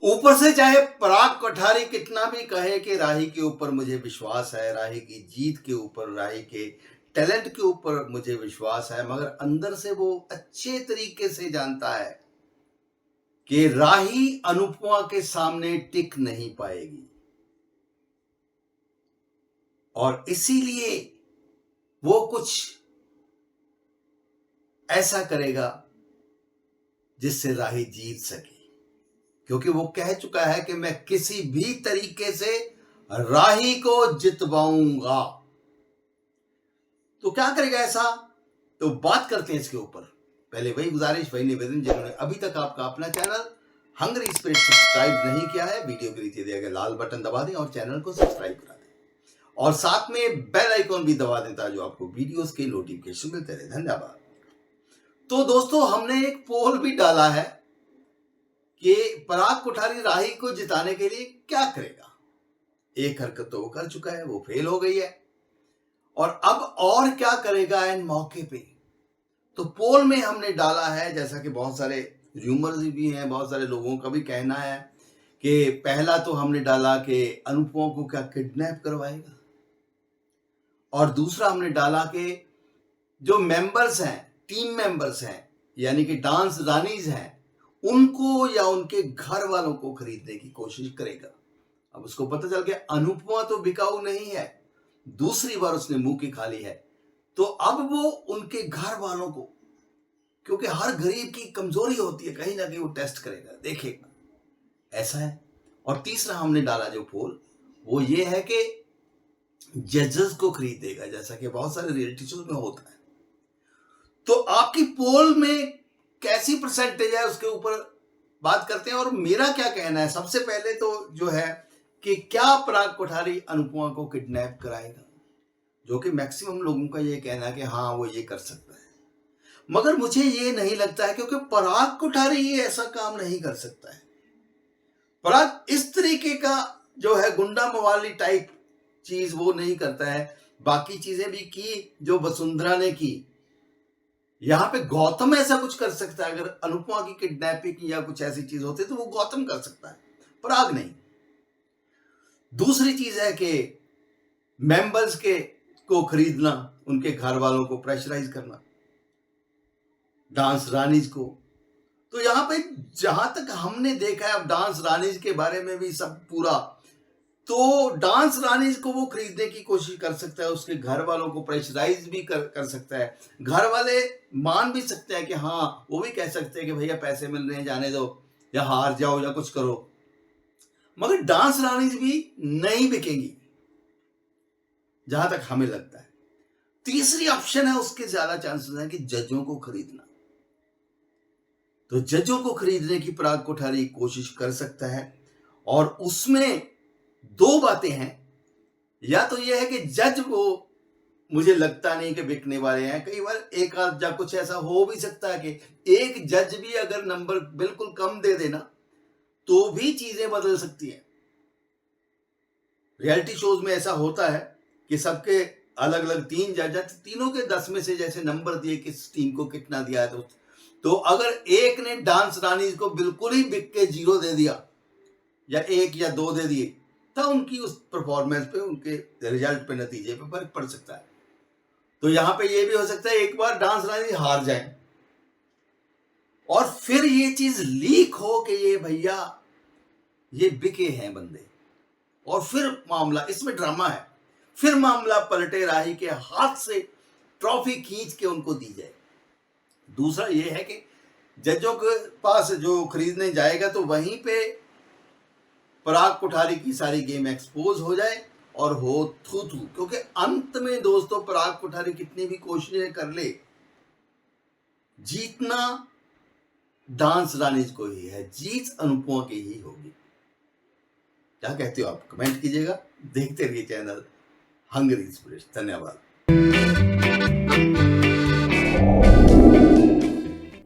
ऊपर से चाहे पराग कोठारी कितना भी कहे कि राही के ऊपर मुझे विश्वास है, राही की जीत के ऊपर, राही के टैलेंट के ऊपर मुझे विश्वास है, मगर अंदर से वो अच्छे तरीके से जानता है कि राही अनुपमा के सामने टिक नहीं पाएगी और इसीलिए वो कुछ ऐसा करेगा जिससे राही जीत सके, क्योंकि वो कह चुका है कि मैं किसी भी तरीके से राही को जितवाऊंगा। तो क्या करेगा ऐसा, तो बात करते हैं इसके ऊपर। पहले वही गुजारिश, वही निवेदन, जिन्होंने अभी तक आपका अपना चैनल हंग्री स्पिरिट सब्सक्राइब नहीं किया है, वीडियो के नीचे दिया गया लाल बटन दबा दें और चैनल को सब्सक्राइब करा दें और साथ में बेल आइकॉन भी दबा दें ताकि आपको वीडियोस के नोटिफिकेशन मिलते रहे। धन्यवाद। तो दोस्तों, हमने एक पोल भी डाला है कि पराग कोठारी राही को जिताने के लिए क्या करेगा। एक हरकत तो वो कर चुका है, वो फेल हो गई है, और अब और क्या करेगा इन मौके पे। तो पोल में हमने डाला है, जैसा कि बहुत सारे र्यूमर्स भी हैं, बहुत सारे लोगों का भी कहना है कि पहला तो हमने डाला कि अनुपमा को क्या किडनैप करवाएगा, और दूसरा हमने डाला कि जो मेंबर्स हैं, टीम मेंबर्स हैं, यानी कि डांस रानीज हैं, उनको या उनके घर वालों को खरीदने की कोशिश करेगा। अब उसको पता चल गया अनुपमा तो बिकाऊ नहीं है, दूसरी बार उसने मुंह की खा ली है, तो अब वो उनके घर वालों को, क्योंकि हर गरीब की कमजोरी होती है, कहीं ना कहीं वो टेस्ट करेगा, देखेगा, ऐसा है। और तीसरा हमने डाला जो पोल, वो ये है कि जजेस को खरीदेगा, जैसा कि बहुत सारे रियलिटी शोज में होता है। तो आपकी पोल में कैसी परसेंटेज है उसके ऊपर बात करते हैं। और मेरा क्या कहना है, सबसे पहले तो जो है कि क्या पराग कोठारी अनुपमा को किडनैप कराएगा, जो कि मैक्सिमम लोगों का ये कहना है कि हाँ वो ये कर सकता है, मगर मुझे ये नहीं लगता है, क्योंकि पराग कोठारी ये ऐसा काम नहीं कर सकता है। पराग इस तरीके का जो है गुंडा मवाली टाइप चीज वो नहीं करता है। बाकी चीजें भी की जो वसुंधरा ने की, यहां पे गौतम ऐसा कुछ कर सकता है। अगर अनुपमा की किडनैपिंग या कुछ ऐसी चीज होती तो वो गौतम कर सकता है, पराग नहीं। दूसरी चीज है कि मेंबर्स के को खरीदना, उनके घर वालों को प्रेशराइज करना, डांस रानीज को। तो यहां पे जहां तक हमने देखा है, अब डांस रानीज के बारे में भी सब पूरा, तो डांस रानीज को वो खरीदने की कोशिश कर सकता है, उसके घर वालों को प्रेशराइज भी कर सकता है। घर वाले मान भी सकते हैं कि हाँ, वो भी कह सकते हैं कि भैया पैसे मिल रहे हैं, जाने दो, या हार जाओ या कुछ करो, मगर डांस रानीज भी नहीं बिकेंगी जहां तक हमें लगता है। तीसरी ऑप्शन है, उसके ज्यादा चांसेस हैं कि जजों को खरीदना। तो जजों को खरीदने की पराग कोठारी कोशिश कर सकता है, और उसमें दो बातें हैं। या तो यह है कि जज वो मुझे लगता नहीं कि बिकने वाले हैं। कई बार एक आध कुछ ऐसा हो भी सकता है कि एक जज भी अगर नंबर बिल्कुल कम दे देना तो भी चीजें बदल सकती हैं। रियलिटी शोज में ऐसा होता है कि सबके अलग अलग तीन जज हैं, तीनों के 10 में से जैसे नंबर दिए किस टीम को कितना दिया है, तो अगर एक ने डांस रानीज को बिल्कुल ही बिक के 0 दे दिया या 1 या 2 दे दिए, तो उनकी उस परफॉर्मेंस पे, उनके रिजल्ट पे, नतीजे पे फर्क पड़ सकता है। तो यहां पे ये भी हो सकता है एक बार डांस रानी हार जाए और फिर ये चीज लीक हो कि ये भैया ये बिके हैं बंदे, और फिर मामला, इसमें ड्रामा है, फिर मामला पलटे, राही के हाथ से ट्रॉफी खींच के उनको दी जाए। दूसरा ये है कि जजों के पास जो खरीदने जाएगा तो वहीं पे पराग कोठारी की सारी गेम एक्सपोज हो जाए और हो थू, क्योंकि अंत में दोस्तों पराग कोठारी कितनी भी कोशिशें कर ले, जीतना डांस रानीज को ही है, जीत अनुपमा की ही होगी। क्या कहते हो आप, कमेंट कीजिएगा। देखते रहिए चैनल हंग्री स्पिरिट। धन्यवाद।